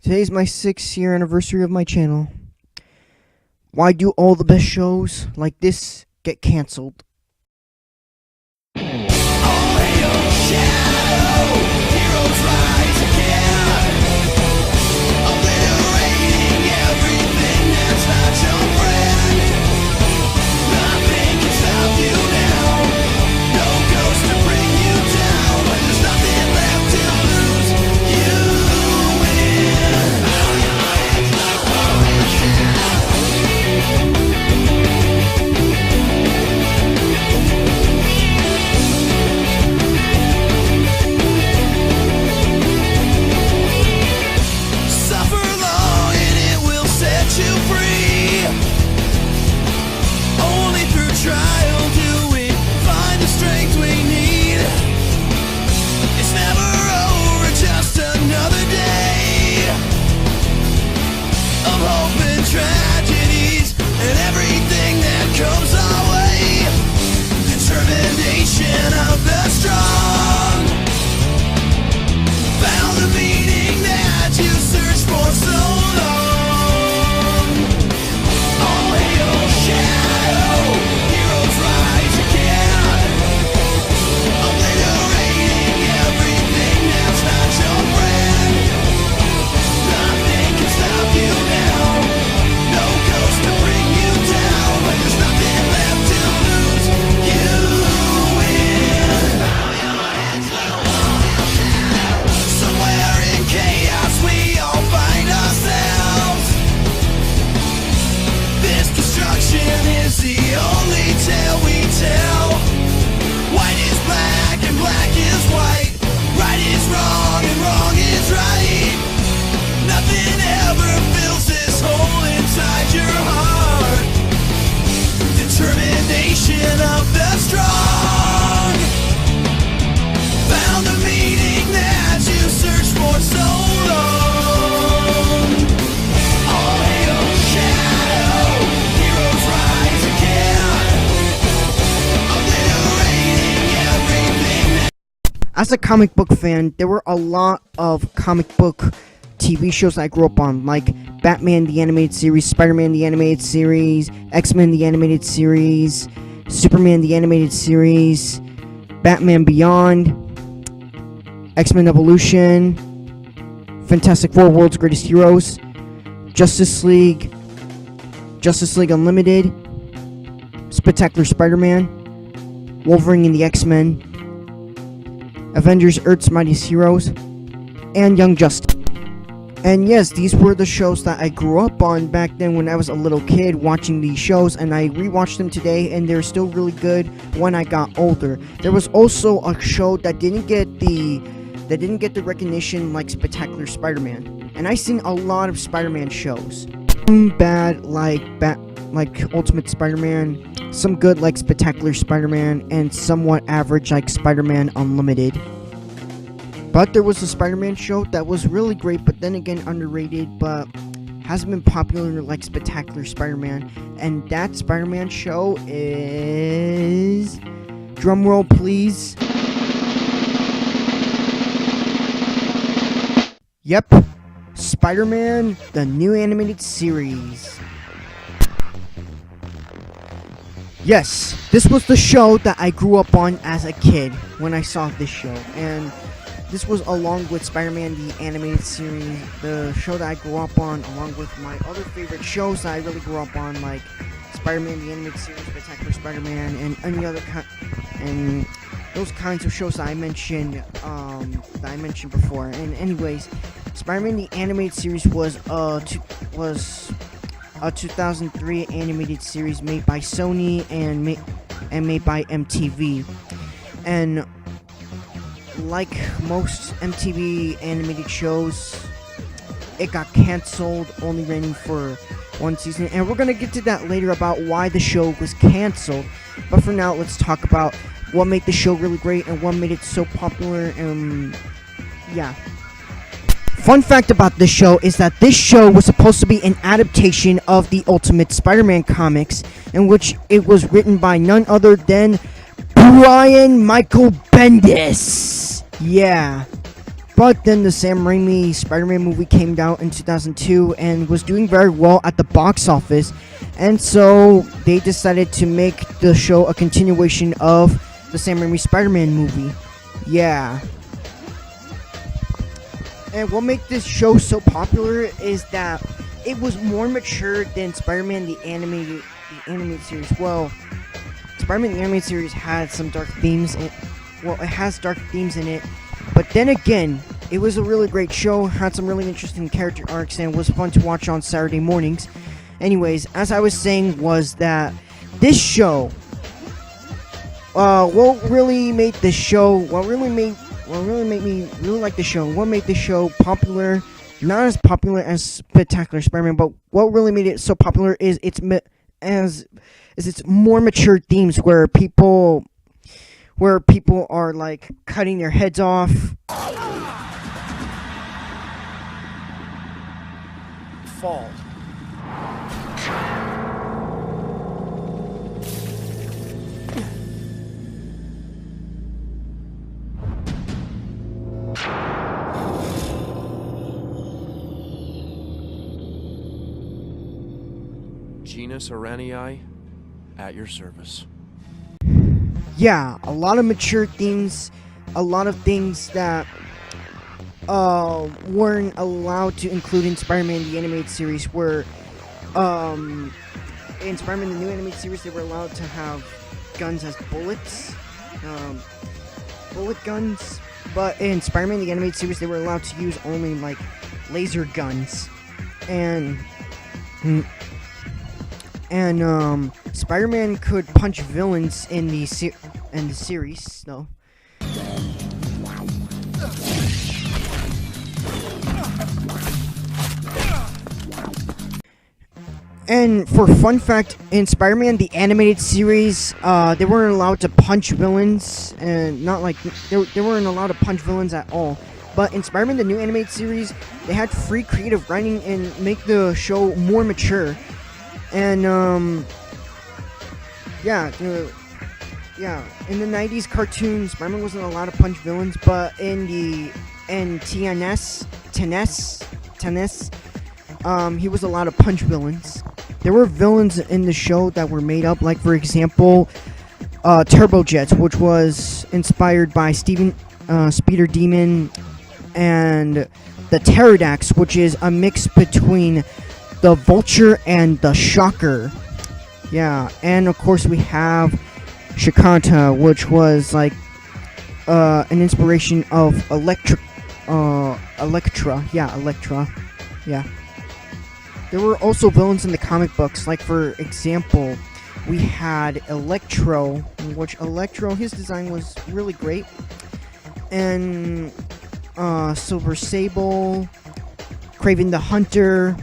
Today's my 6th-year anniversary of my channel. Why do all the best shows like this get cancelled? Tragedies and everything that comes our way. Determination of the strong. Found the meaning that you searched for so long. All hail shadow, heroes rise again. Obliterating everything that's not your friend. Nothing can stop you now. To bring you down when there's nothing left to lose, you win. Somewhere in chaos we all find ourselves. This destruction is the only tale we tell. White is black and black is white. Right is wrong and wrong is right. Nothing ever fills this hole inside your heart. Determination of the strong. Found the meaning that you searched for so long. All hail shadow, heroes rise again. Obliterating everything. As a comic book fan, there were a lot of comic book TV shows I grew up on, like Batman the Animated Series, Spider-Man the Animated Series, X-Men the Animated Series, Superman the Animated Series, Batman Beyond, X-Men Evolution, Fantastic Four World's Greatest Heroes, Justice League Unlimited, Spectacular Spider-Man, Wolverine and the X-Men, Avengers Earth's Mightiest Heroes, and Young Justice. And yes, these were the shows that I grew up on back then when I was a little kid watching these shows, and I rewatched them today and they're still really good when I got older. There was also a show that didn't get the recognition like Spectacular Spider-Man. And I've seen a lot of Spider-Man shows. Some bad like Ultimate Spider-Man, some good like Spectacular Spider-Man, and somewhat average like Spider-Man Unlimited. But there was a Spider-Man show that was really great, but then again underrated, but hasn't been popular like Spectacular Spider-Man. And that Spider-Man show is... drumroll please. Yep, Spider-Man, the new animated series. Yes, this was the show that I grew up on as a kid when I saw this show. And this was along with Spider-Man the Animated Series, the show that I grew up on, along with my other favorite shows that I really grew up on, like Spider-Man the Animated Series, Spectacular Spider-Man, and any other and those kinds of shows that I mentioned before. And anyways, Spider-Man the Animated Series was a 2003 animated series made by Sony and made by MTV. And like most MTV animated shows, it got cancelled, only running for one season. And we're going to get to that later about why the show was cancelled. But for now, let's talk about what made the show really great and what made it so popular. Yeah. Fun fact about this show is that this show was supposed to be an adaptation of the Ultimate Spider-Man comics, in which it was written by none other than Brian Michael Bendis. Yeah. But then the Sam Raimi Spider-Man movie came out in 2002 and was doing very well at the box office. And so they decided to make the show a continuation of the Sam Raimi Spider-Man movie. Yeah. And what made this show so popular is that it was more mature than Spider-Man the animated series. Well, Spider-Man the animated series had some dark themes. It has dark themes in it. But then again, it was a really great show, had some really interesting character arcs, and was fun to watch on Saturday mornings. Anyways, as I was saying, was that this show, what really made me really like the show, what made the show popular, not as popular as Spectacular Spider-Man, but what really made it so popular is its more mature themes where people are like cutting their heads off. Fall. Genus Aranii, at your service. Yeah, a lot of mature themes, a lot of things that weren't allowed to include in Spider-Man the Animated Series were, in Spider-Man the New Animated Series, they were allowed to have guns as bullets, bullet guns, but in Spider-Man the Animated Series, they were allowed to use only, like, laser guns, and Spider-Man could punch villains in the series, though. And for fun fact, in Spider-Man the Animated Series, they weren't allowed to punch villains, and not like they weren't allowed to punch villains at all. But in Spider-Man the New Animated Series, they had free creative writing and make the show more mature. And in the 90s cartoons, Spider-Man wasn't allowed to punch villains, but in TNAS, he was allowed to punch villains. There were villains in the show that were made up, like for example, Turbojets, which was inspired by Speeder Demon, and the Pterodax, which is a mix between the Vulture and the Shocker. Yeah, and of course we have Shikanta, which was like an inspiration of Electra. Yeah. There were also villains in the comic books, like for example, we had Electro, his design was really great, and Silver Sable, Kraven the Hunter,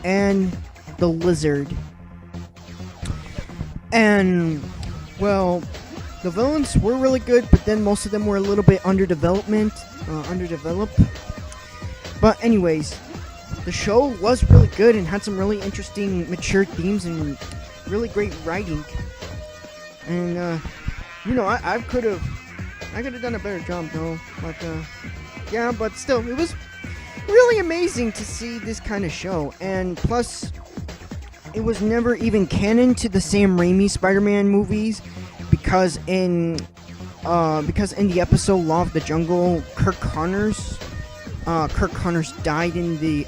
and the Lizard. And, well, the villains were really good, but then most of them were a little bit underdeveloped. But anyways, the show was really good and had some really interesting, mature themes and really great writing. And, I could have done a better job, though. But, but still, it was really amazing to see this kind of show. And plus, it was never even canon to the Sam Raimi Spider-Man movies, because in the episode Law of the Jungle, Kirk Connors died in the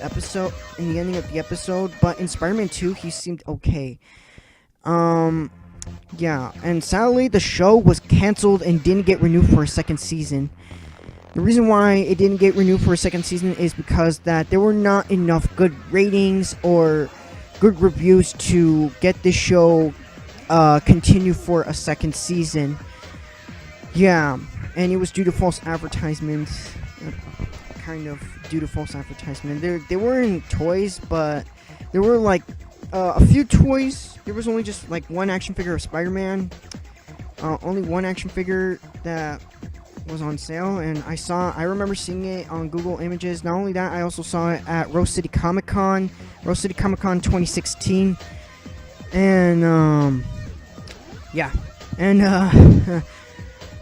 ending of the episode, but in Spider-Man 2 he seemed okay. And sadly the show was cancelled and didn't get renewed for a second season. The reason why it didn't get renewed for a second season is because that there were not enough good ratings or good reviews to get this show continue for a second season. Yeah, and it was due to false advertisements. They weren't toys, but there were like a few toys. There was only just like one action figure of Spider-Man. Only one action figure that was on sale, and I remember seeing it on Google Images. Not only that, I also saw it at Rose City Comic Con 2016. And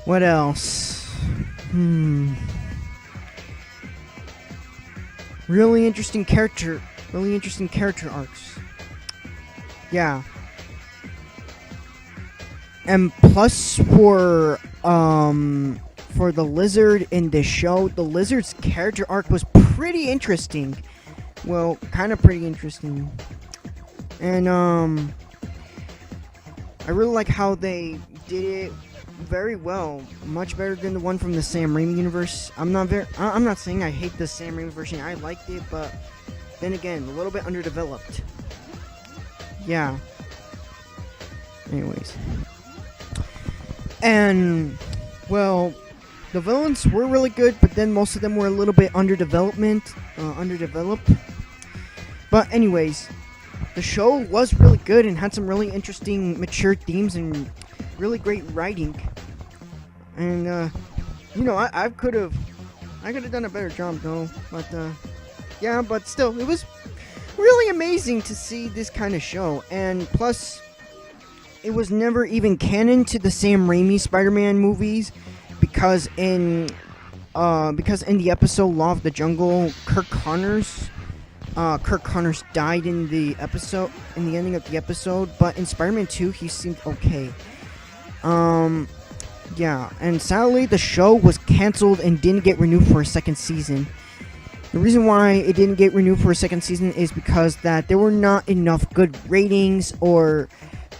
what else? Really interesting character arcs. Yeah. And plus for the Lizard in this show, the Lizard's character arc was pretty interesting. Well, kind of pretty interesting. And I really like how they did it very well, much better than the one from the Sam Raimi universe. I'm not saying I hate the Sam Raimi version. I liked it, but then again, a little bit underdeveloped. Yeah. Anyways. And well, the villains were really good, but then most of them were a little bit underdeveloped. But anyways, the show was really good and had some really interesting, mature themes and really great writing. And you know, I could have done a better job though. But yeah, but still, it was really amazing to see this kind of show. And plus, it was never even canon to the Sam Raimi Spider-Man movies, because in the episode Law of the Jungle, Kirk Connors died in the ending of the episode, but in Spider-Man 2 he seemed okay. Yeah, and sadly the show was cancelled and didn't get renewed for a second season. The reason why it didn't get renewed for a second season is because that there were not enough good ratings or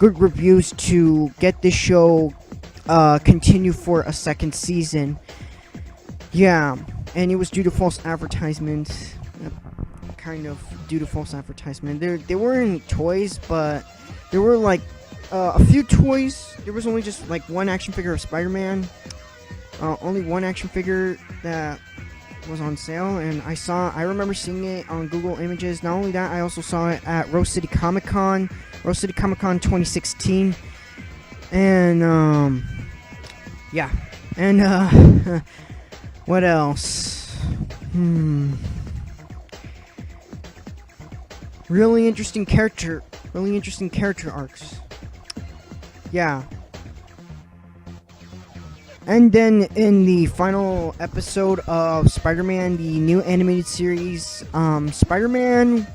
good reviews to get this show continue for a second season. Yeah, and it was due to false advertisement. Kind of due to false advertisement. They weren't toys, but there were like a few toys. There was only just like one action figure of Spider-Man. Only one action figure that was on sale, and I remember seeing it on Google Images. Not only that, I also saw it at Rose City Comic Con 2016. And yeah, and what else? Really interesting character arcs. Yeah. And then in the final episode of Spider-Man, the new animated series, Spider-Man,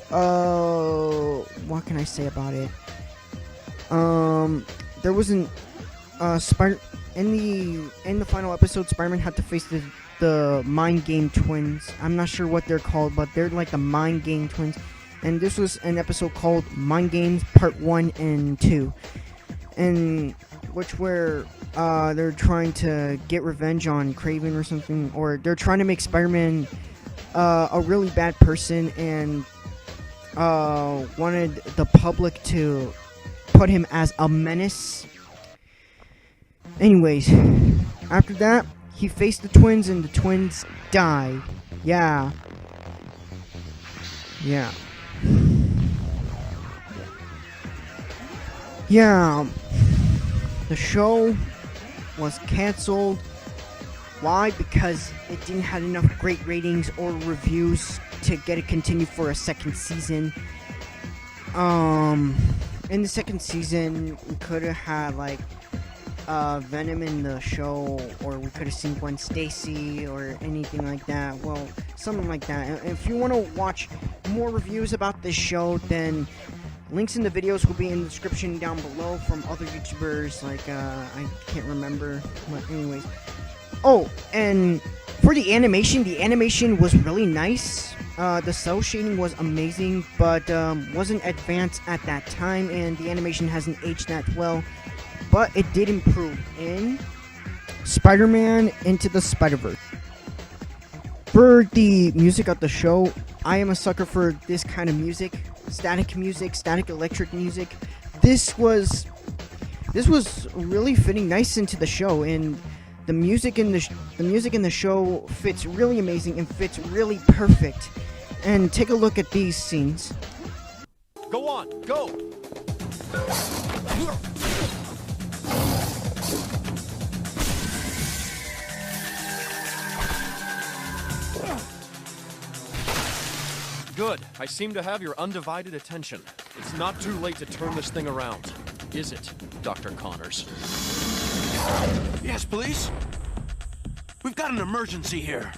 what can I say about it? There wasn't, in the final episode, Spider-Man had to face the Mind Game twins. I'm not sure what they're called, but they're like the Mind Game twins. And this was an episode called Mind Games Part 1 and 2. And which were, they're trying to get revenge on Craven or something. Or they're trying to make Spider-Man a really bad person and wanted the public to put him as a menace. Anyways, after that, he faced the twins and the twins died. Yeah. Yeah, the show was cancelled. Why? Because it didn't have enough great ratings or reviews to get it continued for a second season. In the second season, we could have had like Venom in the show, or we could have seen Gwen Stacy or anything like that. Well, something like that. And if you want to watch more reviews about this show, then links in the videos will be in the description down below from other YouTubers, like, I can't remember, but anyways. Oh, and for the animation was really nice. The cell shading was amazing, but wasn't advanced at that time, and the animation hasn't aged that well. But it did improve in Spider-Man Into the Spider-Verse. For the music of the show, I am a sucker for this kind of music. Static electric music. This was really fitting nice into the show, and the music in the show fits really amazing and fits really perfect. And take a look at these scenes. Go on, go! Good. I seem to have your undivided attention. It's not too late to turn this thing around, is it, Dr. Connors? Yes, police? We've got an emergency here.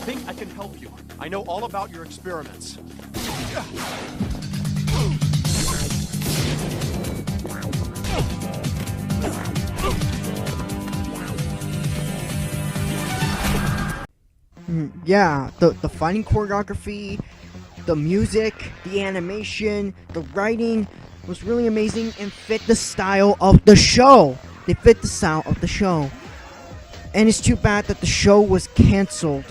think I can help you. I know all about your experiments. Yeah, the fighting choreography, the music, the animation, the writing was really amazing and fit the style of the show. They fit the style of the show. And it's too bad that the show was canceled.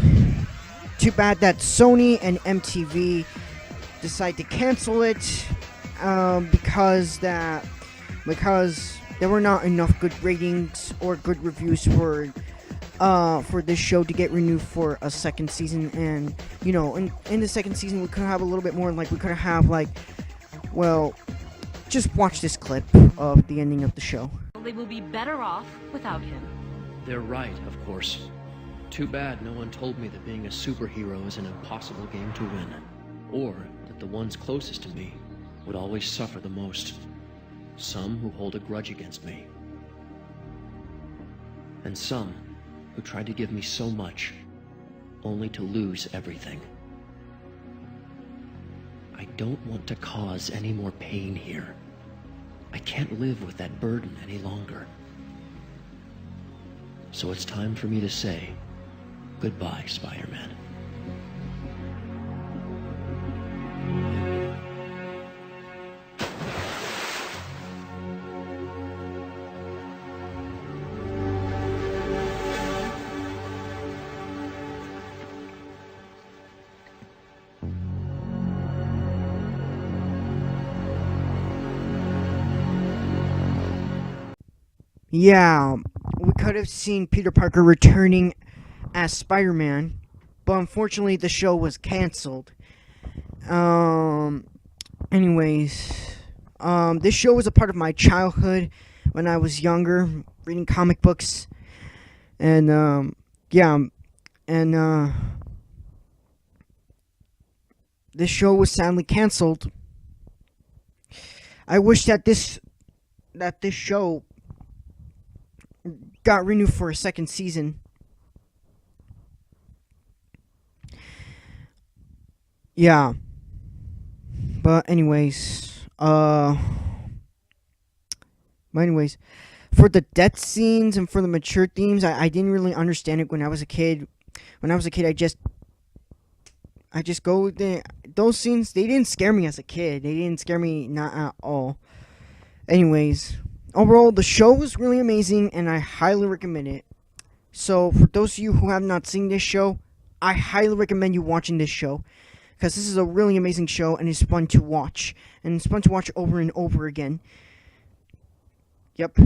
Too bad that Sony and MTV decided to cancel it because there were not enough good ratings or good reviews for this show to get renewed for a second season. And you know, in the second season we could have a little bit more, like we could have like, well, just watch this clip of the ending of the show. They will be better off without him. They're right, of course. Too bad no one told me that being a superhero is an impossible game to win. Or that the ones closest to me would always suffer the most. Some who hold a grudge against me. And some who tried to give me so much, only to lose everything. I don't want to cause any more pain here. I can't live with that burden any longer. So it's time for me to say goodbye, Spider-Man. Yeah, we could have seen Peter Parker returning as Spider-Man, but unfortunately the show was canceled. Anyways, this show was a part of my childhood when I was younger, reading comic books, and this show was sadly canceled. I wish that this show got renewed for a second season. Yeah. But anyways, for the death scenes and for the mature themes, I didn't really understand it when I was a kid. When I was a kid, I just go there. Those scenes, they didn't scare me as a kid. They didn't scare me, not at all. Anyways, overall, the show was really amazing, and I highly recommend it. So, for those of you who have not seen this show, I highly recommend you watching this show, because this is a really amazing show, and it's fun to watch. And it's fun to watch over and over again. Yep.